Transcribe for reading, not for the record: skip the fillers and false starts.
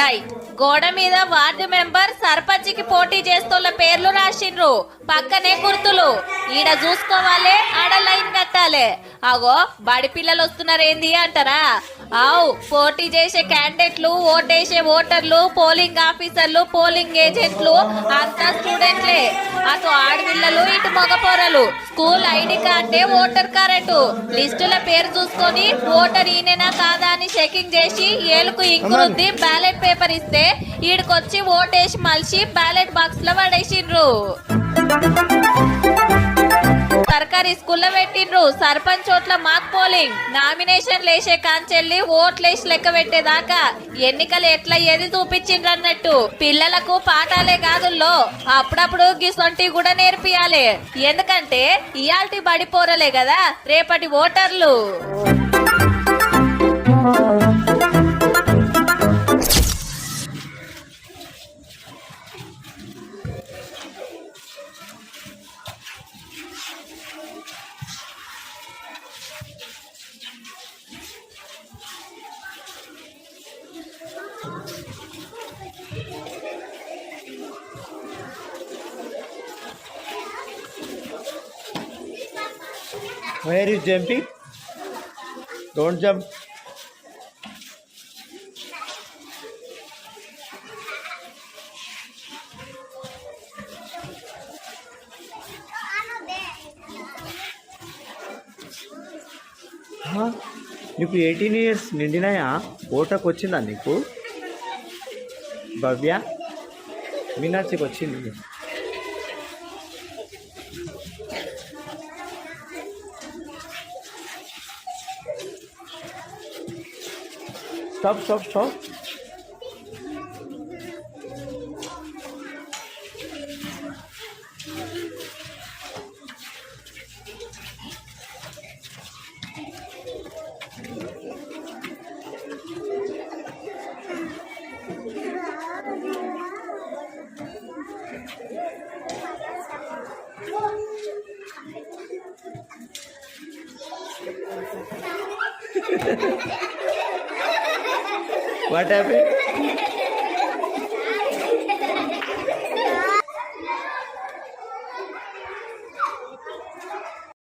Right. గోడ మీద ward member sarpanch కి పోటీ చేస్తున్న పేర్లు రాసిండ్రు. పక్కనే గుర్తులు. ఈడ చూసుకోవాలి, ఆడ లైన్ కట్టాలి. అగో బడి పిల్లలు వస్తున్నారు ఏంది అంటారా? ఆవు పోటీ చేసే క్యాండిడేట్లు, ఓటేసే ఓటర్లు, పోలింగ్ ఆఫీసర్లు, పోలింగ్ ఏజెంట్లు అంతా స్టూడెంట్లే. అటు ఆడపిల్లలు, ఇటు మగపోరలు. స్కూల్ ఐడి కార్డే ఓటర్ కార్డు. లిస్టుల పేరు చూసుకొని ఓటర్ ఈయననా కాదా అని చెకింగ్ చేసి ఏలుకు ఇంకు రుద్ది బ్యాలెట్ పేపర్ ఇస్తే ఈడికొచ్చి ఓటేసి మలిసి బ్యాలెట్ బాక్స్ లో పడేసిండ్రు. సర్కారీ స్కూల్లో పెట్టిండ్రు సర్పంచ్ ఓట్ల మాక్ పోలింగ్. నామినేషన్ లేసే కాంచెల్లి ఓట్లేసి లెక్క పెట్టేదాకా ఎన్నికలు ఎట్లా ఏది చూపించిండ్రు అన్నట్టు. పిల్లలకు పాఠాలే కాదుల్లో అప్పుడప్పుడు గిసొంటి కూడా నేర్పియాలి. ఎందుకంటే ఇయాల్టి బడిపోరలే కదా రేపటి ఓటర్లు. Where is jumping? Don't jump. నీకు 18 years నిండినాయా? ఓటకు వచ్చిందా నీకు? భవ్య మీనాక్షికి వచ్చింది. Stop. What happened?